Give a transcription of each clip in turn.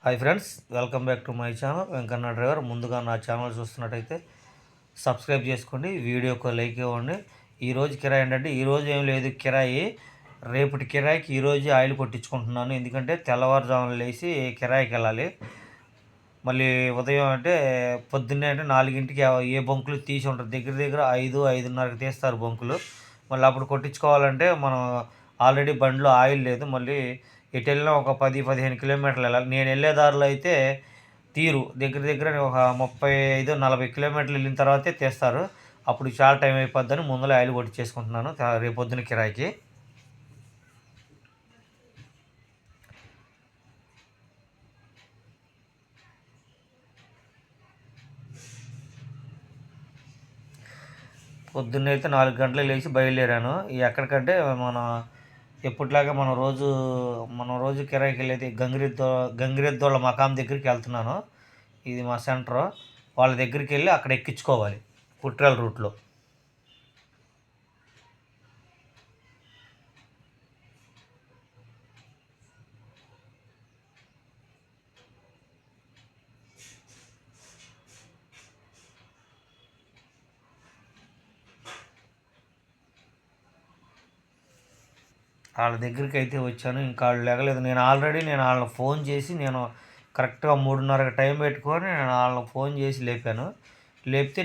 Hi friends, welcome back to my channel Venkanna driver. ముందుగా నా channel చూస్తున్నట్టయితే సబ్స్క్రైబ్ చేసుకోండి, వీడియోకి లైక్ ఇవ్వండి. ఈరోజు కిరాయి ఏంటంటే ఈరోజు ఏం లేదు కిరాయి, రేపటి కిరాయికి ఈరోజు ఆయిల్ కొట్టించుకుంటున్నాను. ఎందుకంటే తెల్లవారుజామున లేచి కిరాయికి వెళ్ళాలి. మళ్ళీ ఉదయం అంటే పొద్దున్నే అంటే 4ంటికి ఏ బంకులు తీసి ఉంటుంది, దగ్గర దగ్గర 5-5:30కి తీస్తారు బంకులు. మళ్ళీ అప్పుడు కొట్టించుకోవాలంటే మనం ఆల్రెడీ బండిలో ఆయిల్ లేదు. మళ్ళీ ఎటు వెళ్ళినా ఒక 10-15 కిలోమీటర్లు వెళ్ళాలి. నేను వెళ్ళే దారిలో అయితే తీరు, దగ్గర దగ్గర ఒక 35-40 కిలోమీటర్లు వెళ్ళిన తర్వాతే తీస్తారు. అప్పుడు చాలా టైం అయిపోద్దని ముందర ఆయిల్ కొట్టించేసుకుంటున్నాను రేపు పొద్దున కిరాయికి. పొద్దున్నైతే 4 గంటలకు లేచి బయలుదేరాను. ఎక్కడికంటే మన ఎప్పటిలాగా మనం రోజు కిరాయికి వెళ్ళేది గంగిరెద్దోళ్ళ మకాం దగ్గరికి వెళ్తున్నాను. ఇది మా సెంటరు. వాళ్ళ దగ్గరికి వెళ్ళి అక్కడ ఎక్కించుకోవాలి పుట్రాల రూట్లో. వాళ్ళ దగ్గరికి అయితే వచ్చాను. ఇంకా వాళ్ళు లేగలేదు. నేను వాళ్ళని ఫోన్ చేసి కరెక్ట్గా 3:30కి టైం పెట్టుకొని నేను వాళ్ళని ఫోన్ చేసి లేపాను. లేపితే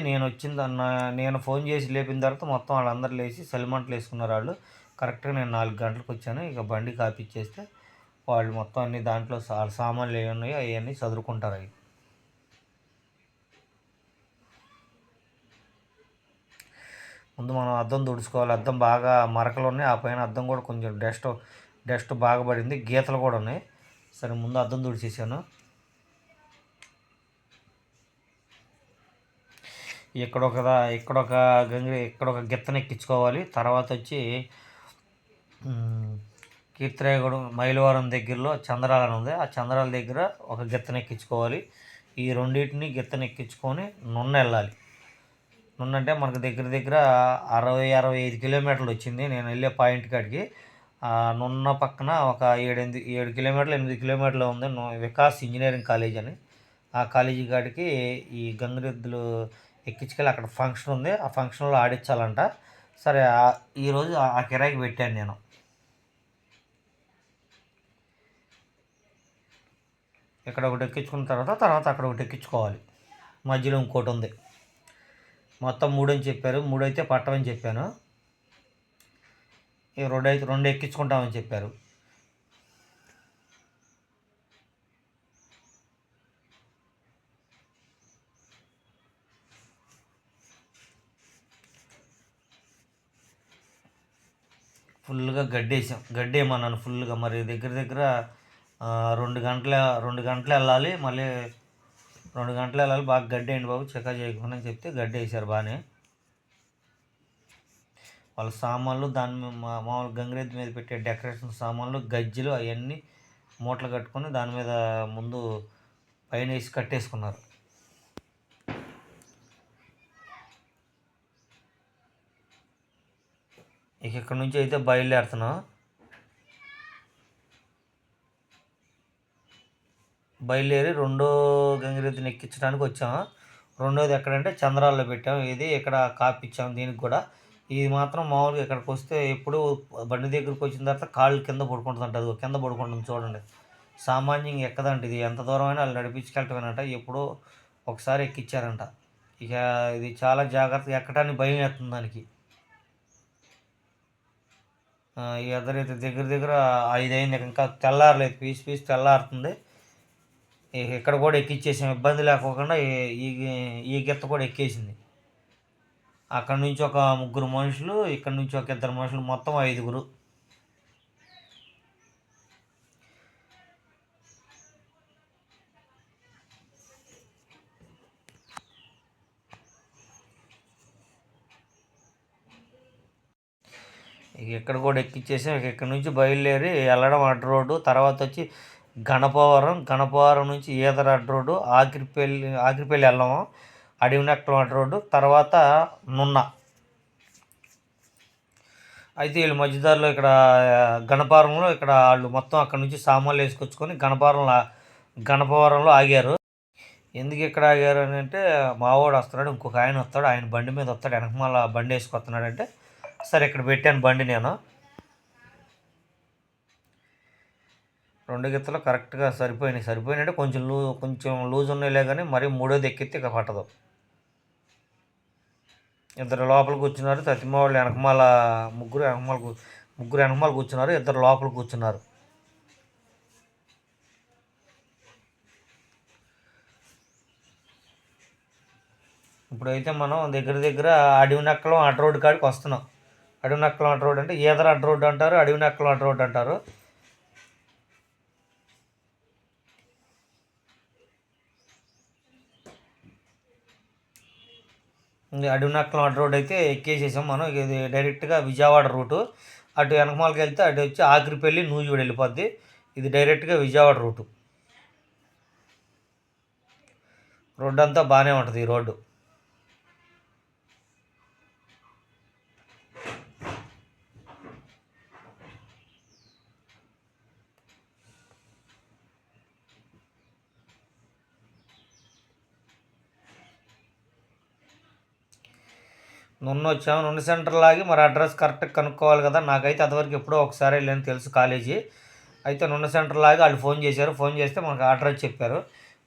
నేను ఫోన్ చేసి లేపిన తర్వాత మొత్తం వాళ్ళందరూ లేచి సలిమంటలు వేసుకున్నారు. వాళ్ళు కరెక్ట్గా నేను 4 గంటలకు వచ్చాను. ఇక బండి కాపిచ్చేస్తే వాళ్ళు మొత్తం అన్ని దాంట్లో వాళ్ళ సామాన్లు ఏమి ఉన్నాయో అవన్నీ చదువుకుంటారు. అవి ముందు మనం అద్దం తుడుచుకోవాలి. అద్దం బాగా మరకలు ఉన్నాయి, ఆ పైన అద్దం కూడా కొంచెం డస్ట్ బాగా పడింది, గీతలు కూడా ఉన్నాయి. సరే ముందు అద్దం తుడిచేసాను. ఇక్కడొక గిత్తను ఎక్కించుకోవాలి. తర్వాత వచ్చి కీర్తిరాయగూడెం మైలవరం దగ్గరలో చంద్రాల అని ఉంది, ఆ చంద్రాల దగ్గర ఒక గిత్తను ఎక్కించుకోవాలి. ఈ రెండింటిని గిత్తను ఎక్కించుకొని నున్న వెళ్ళాలి. నున్న అంటే మనకు దగ్గర దగ్గర 60-65 కిలోమీటర్లు వచ్చింది నేను వెళ్ళే పాయింట్ కాడికి. నున్న పక్కన ఒక 7 కిలోమీటర్లు 8 కిలోమీటర్లు ఉంది వికాస్ ఇంజనీరింగ్ కాలేజ్ అని. ఆ కాలేజీ కాడికి ఈ గంగిరెద్దులు ఎక్కించుకెళ్ళి అక్కడ ఫంక్షన్ ఉంది, ఆ ఫంక్షన్లో ఆడించాలంట. సరే ఈరోజు ఆ కిరాయికి పెట్టాను నేను. ఇక్కడ ఒకటి ఎక్కించుకున్న తర్వాత అక్కడ ఒకటి ఎక్కించుకోవాలి. మధ్యలో ఇంకోటి ఉంది. మొత్తం 3 అని చెప్పారు. 3 అయితే పట్టమని చెప్పాను. ఇక 2 ఎక్కించుకుంటామని చెప్పారు. ఫుల్గా గడ్డేయమన్నాను ఫుల్గా. మరి దగ్గర దగ్గర 2 గంటలు వెళ్ళాలి. మళ్ళీ 2 గంటలు వెళ్ళాలి. బాగా గడ్డేయండి బాబు, చెక్క చేయకుండా అని చెప్తే గడ్డేసారు బాగానే. వాళ్ళ సామాన్లు మామూలు గంగిరెద్దు మీద పెట్టే డెకరేషన్ సామాన్లు, గజ్జలు అవన్నీ మూటలు కట్టుకొని దాని మీద ముందు పైన వేసి కట్టేసుకున్నారు. ఇక ఇక్కడ నుంచి అయితే బయలుదేరుతున్నాం. బయలుదేరి రెండో గంగిరెద్దుని ఎక్కించడానికి వచ్చాము. రెండోది ఎక్కడంటే చంద్రాల్లో పెట్టాము. ఇది ఇక్కడ కాపిచ్చాము దీనికి కూడా. ఇది మాత్రం మామూలుగా ఇక్కడికి వస్తే ఎప్పుడు బండి దగ్గరికి వచ్చిన తర్వాత కాళ్ళు కింద పడుకుంటుందంట. అది కింద పడుకుంటుంది చూడండి. సామాన్యంగా ఎక్కదంట. ఇది ఎంత దూరం అయినా వాళ్ళు నడిపించుకెళ్ళటమేనంట. ఎప్పుడో ఒకసారి ఎక్కించారంట. ఇక ఇది చాలా జాగ్రత్తగా ఎక్కడానికి భయం వేస్తుంది దానికి. ఈ అర్ధరైతే దగ్గర దగ్గర 5 అయింది. ఇంకా తెల్లారలేదు, పీస్ తెల్లారుతుంది. ఇక్కడ కూడా ఎక్కిచ్చేసాం ఇబ్బంది లేకోకుండా. ఈ గిత్త కూడా ఎక్కేసింది. అక్కడ నుంచి ఒక 3 మనుషులు, ఇక్కడ నుంచి ఒక 2 మనుషులు, మొత్తం 5. ఇక ఇక్కడ కూడా ఎక్కిచ్చేసాం. ఇక్కడ నుంచి బయలుదేరి వెళ్ళడం అడ్డ రోడ్డు. తర్వాత వచ్చి గణపవరం నుంచి ఈదర అడ్డ రోడ్డు, ఆకిరిపల్లి వెళ్ళాము, అడవినక్కలం అడ్డ రోడ్డు, తర్వాత నున్న. అయితే వీళ్ళు మధ్యదారిలో ఇక్కడ గణపారంలో ఇక్కడ వాళ్ళు మొత్తం అక్కడ నుంచి సామాన్లు వేసుకొచ్చుకొని గణపారంలో గణపవరంలో ఆగారు. ఎందుకు ఇక్కడ ఆగారు అని అంటే, మావాడు వస్తున్నాడు, ఇంకొక ఆయన వస్తాడు, ఆయన బండి మీద వస్తాడు, వెనకమాల బండి వేసుకొస్తున్నాడంటే సరే ఇక్కడ పెట్టాను బండి నేను. 2 గిత్తలు కరెక్ట్గా సరిపోయినాయి అంటే కొంచెం లూజ్ ఉన్నాయిలే, కానీ మరీ మూడోది ఎక్కితే ఇక పట్టదు. ఇద్దరు లోపల కూర్చున్నారు, తతిమ వాళ్ళు వెనకమాల ముగ్గురు వెనకమాల కూర్చున్నారు, ఇద్దరు లోపల కూర్చున్నారు. ఇప్పుడైతే మనం దగ్గర అడవి నక్కలం అడ్డ రోడ్డు కాడికి వస్తున్నాం. అడవి నక్కలం అడ్డ రోడ్డు అంటే ఈదర అడ్డ రోడ్డు అంటారు, అడవి నక్కలం అడ్డ రోడ్డు అంటారు. అడవి నక్కలం అడ్డ రోడ్డు అయితే ఎక్కేసేసాం మనం. ఇది డైరెక్ట్గా విజయవాడ రూటు. అటు వెనకమాలకి వెళ్తే అటు వచ్చి ఆఖరిపల్లి నూజివీడు వెళ్ళిపోద్ది. ఇది డైరెక్ట్గా విజయవాడ రూటు. రోడ్డు అంతా బాగానే ఉంటుంది ఈ రోడ్డు. వచ్చాము నున్న సెంటర్ లాగి మరి అడ్రస్ కరెక్ట్గా కనుక్కోవాలి కదా. నాకైతే అంతవరకు ఎప్పుడో ఒకసారి వెళ్ళని తెలుసు కాలేజీ. అయితే నున్న సెంటర్ లాగి వాళ్ళు ఫోన్ చేశారు. ఫోన్ చేస్తే మనకు అడ్రస్ చెప్పారు.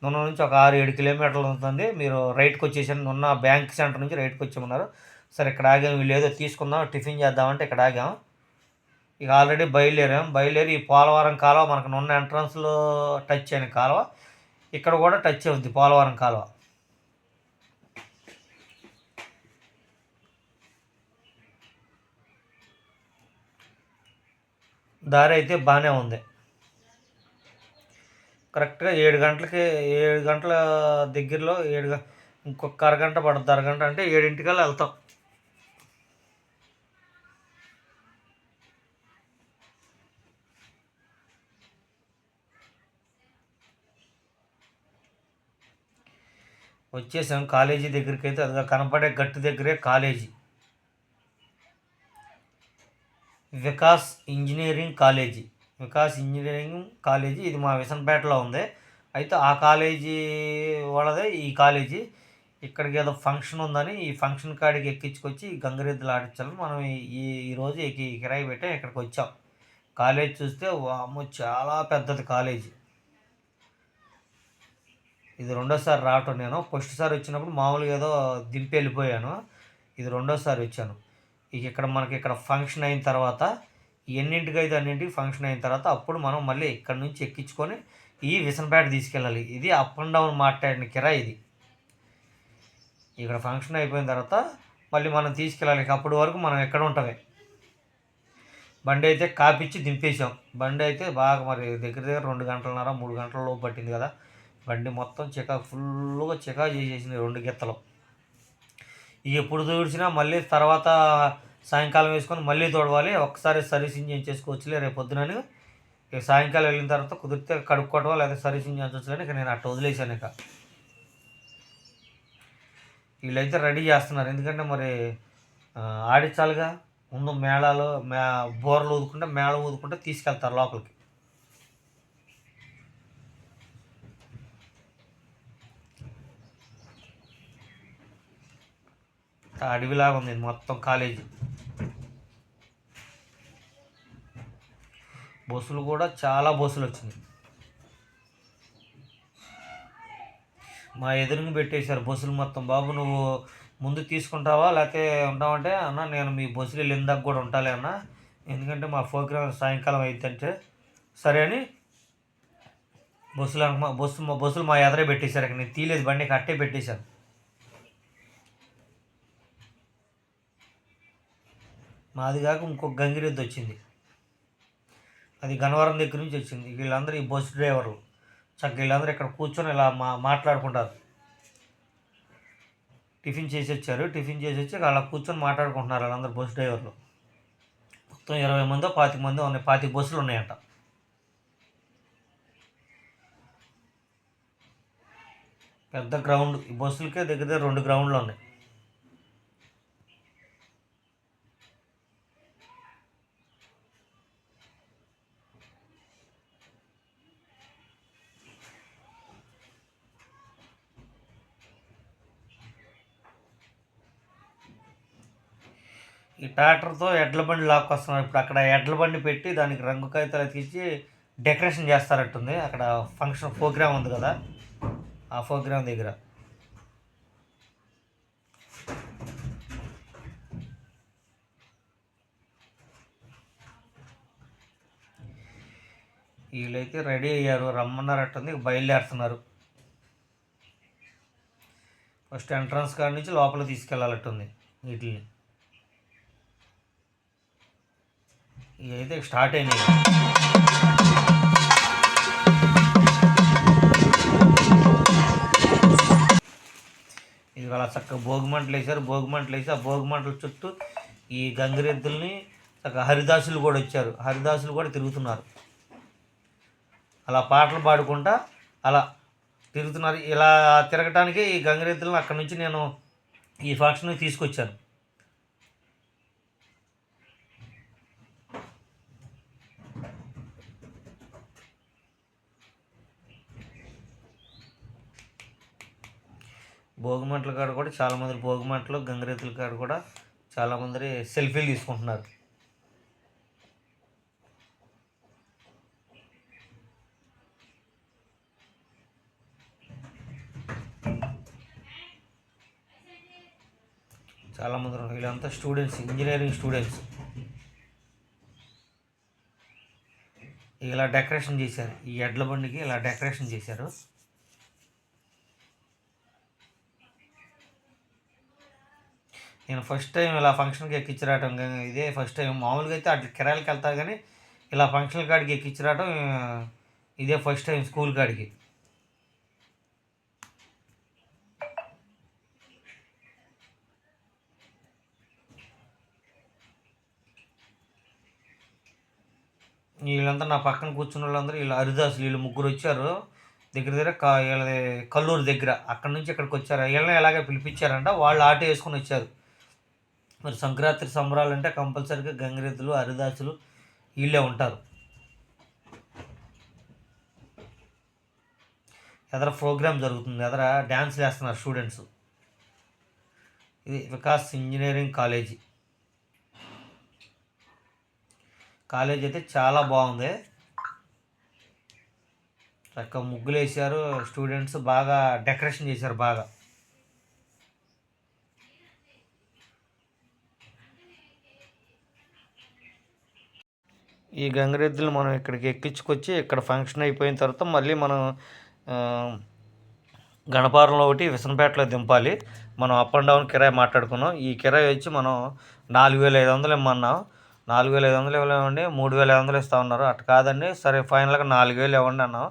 నున్న నుంచి ఒక 6-7 కిలోమీటర్లు ఉంటుంది. మీరు రైట్కి వచ్చేసాను. నున్న బ్యాంక్ సెంటర్ నుంచి రైట్కి వచ్చామన్నారు. సరే ఇక్కడ ఆగాము, వీళ్ళు ఏదో తీసుకుందాం టిఫిన్ చేద్దామంటే ఇక్కడ ఆగాము. ఇక ఆల్రెడీ బయలుదేరి ఈ పోలవరం కాలువ మనకు నున్న ఎంట్రన్స్లో టచ్ అయిన కాలువ ఇక్కడ కూడా టచ్ అవుద్ది పోలవరం కాలువ. దారి అయితే బాగానే ఉంది. కరెక్ట్గా 7 గంటల దగ్గరలో ఇంకొక అరగంట పడుతుంది. అరగంట అంటే 7 వెళ్తాం. వచ్చేసాం కాలేజీ దగ్గరికి. అయితే అది కనపడే గట్టు దగ్గరే కాలేజీ, వికాస్ ఇంజనీరింగ్ కాలేజీ. ఇది మా విసనపేటలో ఉంది. అయితే ఆ కాలేజీ వాళ్ళదే ఈ కాలేజీ. ఇక్కడికి ఏదో ఫంక్షన్ ఉందని ఈ ఫంక్షన్ కాడికి ఎక్కించుకొచ్చి గంగరెద్దులు ఆడించాలని మనం ఈరోజు కిరాయి పెట్టాం, ఇక్కడికి వచ్చాం. కాలేజీ చూస్తే వామ్మో చాలా పెద్దది కాలేజీ. ఇది రెండోసారి రావటం నేను. ఫస్ట్ సారి వచ్చినప్పుడు మామూలుగా ఏదో దింపి వెళ్ళిపోయాను. ఇది రెండోసారి వచ్చాను. మనకి ఇక్కడ ఫంక్షన్ అయిన తర్వాత ఎన్నింటికైతే అన్నింటికి ఫంక్షన్ అయిన తర్వాత అప్పుడు మనం మళ్ళీ ఇక్కడ నుంచి ఎక్కించుకొని ఈ విసనపేట తీసుకెళ్ళాలి. ఇది అప్ అండ్ డౌన్ మాట్లాడిన కిరాయి ఇది. ఇక్కడ ఫంక్షన్ అయిపోయిన తర్వాత మళ్ళీ మనం తీసుకెళ్ళాలి. అప్పటి వరకు మనం ఎక్కడ ఉంటామే. బండి అయితే కాపిచ్చి దింపేసాం. బండి అయితే బాగా మరి దగ్గర 2 గంటలన్నర 3 గంటల లోపు పట్టింది కదా. బండి మొత్తం ఫుల్గా చికా చేసేసింది 2 గిత్తలు. ఇక ఎప్పుడు తుడిచినా మళ్ళీ తర్వాత సాయంకాలం వేసుకొని మళ్ళీ తోడవాలి. ఒకసారి సర్వీసింగ్ చేయించేసుకోవచ్చులే రేపు పొద్దునని. ఇక సాయంకాలం వెళ్ళిన తర్వాత కుదిరితే కడుక్కోవడం లేదా సర్వీసింగ్ చేయించవచ్చు. ఇక నేను అట్లా వదిలేసాను. ఇక వీళ్ళైతే రెడీ చేస్తున్నారు, ఎందుకంటే మరి ఆడించాలిగా. ముందు బోర్లు ఊదుకుంటే మేళం ఊదుకుంటే తీసుకెళ్తారు లోపలికి. అడవిలాగా ఉంది మొత్తం కాలేజీ. బస్సులు కూడా చాలా బస్సులు వచ్చినాయి. మా ఎదురుని పెట్టేశారు బస్సులు మొత్తం. బాబు నువ్వు ముందు తీసుకుంటావా లేకపోతే ఉంటావంటే, అన్న నేను మీ బస్సులు వెళ్ళిందాక కూడా ఉంటాలే అన్న, ఎందుకంటే మా ప్రోగ్రామ్ సాయంకాలం అయిద్దంటే సరే అని బస్సులు మా ఎదరే పెట్టేశారు. నేను తీయలేదు, బండి కట్టే పెట్టేశాను. మాది కాక ఇంకొక గంగిరెద్దు వచ్చింది, అది గన్నవరం దగ్గర నుంచి వచ్చింది. వీళ్ళందరూ ఈ బస్సు డ్రైవర్లు చక్కగా వీళ్ళందరూ ఇక్కడ కూర్చొని ఇలా మాట్లాడుకుంటారు. టిఫిన్ చేసి వచ్చి అలా కూర్చొని మాట్లాడుకుంటున్నారు వాళ్ళందరూ బస్సు డ్రైవర్లు. మొత్తం 20 మందో 25 మందో ఉన్నాయి. 25 బస్సులు ఉన్నాయంట. పెద్ద గ్రౌండ్. ఈ బస్సులకే దగ్గర 2 గ్రౌండ్లు ఉన్నాయి. ఈ ట్రాక్టర్తో ఎడ్ల బండి లాక్కొస్తున్నారు. ఇప్పుడు అక్కడ ఎడ్ల బండి పెట్టి దానికి రంగు కాగితాలు అతికించి డెకరేషన్ చేస్తారట్టుంది. అక్కడ ఫంక్షన్ ప్రోగ్రామ్ ఉంది కదా, ఆ ప్రోగ్రామ్ దగ్గర. వీళ్ళైతే రెడీ అయ్యారు, రమ్మన్నారట్టుంది, బయలుదేరుతున్నారు. ఫస్ట్ ఎంట్రన్స్ కాడ నుంచి లోపల తీసుకెళ్ళాలట్టుంది వీటిని. ఇవైతే స్టార్ట్ అయినాయి. ఇది అలా చక్కగా భోగిమంటలు వేశారు. భోగిమంటలు వేసి ఆ భోగిమంటల చుట్టూ ఈ గంగిరెద్దుల్ని చక్కగా హరిదాసులు కూడా వచ్చారు. హరిదాసులు కూడా తిరుగుతున్నారు. అలా పాటలు పాడుకుంటా అలా తిరుగుతున్నారు. ఇలా తిరగటానికి ఈ గంగిరెద్దులను అక్కడి నుంచి నేను ఈ ఫంక్షన్కి తీసుకొచ్చాను. భోగిమంటల కాడ కూడా చాలామంది, భోగిమంటలు గంగిరెద్దుల కాడ కూడా చాలామంది సెల్ఫీలు తీసుకుంటున్నారు. చాలామంది ఉన్నారు. వీళ్ళంతా స్టూడెంట్స్, ఇంజనీరింగ్ స్టూడెంట్స్. ఇలా డెకరేషన్ చేశారు. ఈ ఎడ్ల బండికి ఇలా డెకరేషన్ చేశారు. నేను ఫస్ట్ టైం ఇలా ఫంక్షన్కి ఎక్కించి రావటం, ఇదే ఫస్ట్ టైం. మామూలుగా అయితే అట్లా కిరాయిలకి వెళ్తా, కానీ ఇలా ఫంక్షన్ కాడికి ఎక్కించి రావటం ఇదే ఫస్ట్ టైం స్కూల్ కాడికి. వీళ్ళంతా నా పక్కన కూర్చున్న వాళ్ళందరూ వీళ్ళు హరిదాసులు. వీళ్ళు ముగ్గురు వచ్చారు. దగ్గర దగ్గర వీళ్ళది కల్లూరు దగ్గర. అక్కడి నుంచి ఇక్కడికి వచ్చారు. వీళ్ళని ఎలాగే పిలిపించారంట. వాళ్ళు ఆటో వేసుకొని వచ్చారు. మరి సంక్రాంతి సంబరాలు అంటే కంపల్సరీగా గంగిరెద్దులు, హరిదాసులు వీళ్ళే ఉంటారు. ఎదర ప్రోగ్రామ్ జరుగుతుంది, ఎదర డ్యాన్స్ వేస్తున్నారు స్టూడెంట్స్. ఇది వికాస్ ఇంజనీరింగ్ కాలేజీ. కాలేజ్ అయితే చాలా బాగుంది. చక్కగా ముగ్గులు వేసారు. స్టూడెంట్స్ బాగా డెకరేషన్ చేశారు బాగా. ఈ గంగిరెద్దులు మనం ఇక్కడికి ఎక్కించుకొచ్చి ఇక్కడ ఫంక్షన్ అయిపోయిన తర్వాత మళ్ళీ మనం గణపారంలో ఒకటి విసనపేటలో దింపాలి. మనం అప్ అండ్ డౌన్ కిరాయి మాట్లాడుకున్నాం. ఈ కిరాయి వచ్చి మనం 4500 ఇమ్మన్నాం. 4500 ఇవ్వలేమండి, 3500 ఇస్తా ఉన్నారు. అటు కాదండి, సరే ఫైనల్గా 4000 ఇవ్వండి అన్నాం.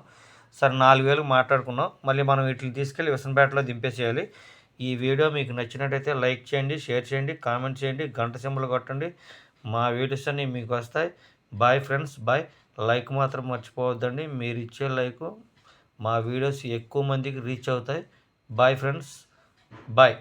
సరే 4000 మాట్లాడుకున్నాం. మళ్ళీ మనం వీటిని తీసుకెళ్ళి విసనపేటలో దింపేసేయాలి. ఈ వీడియో మీకు నచ్చినట్టయితే లైక్ చేయండి, షేర్ చేయండి, కామెంట్ చేయండి, గంట సింబల్ కొట్టండి. మా వీడియోస్ అన్నీ మీకు వస్తాయి. Bye friends, bye. లైక్ మాత్రం మర్చిపోవద్దండి. మీరు ఇచ్చే లైకు మా వీడియోస్ ఎక్కువ మందికి రీచ్ అవుతాయి. Bye friends, bye.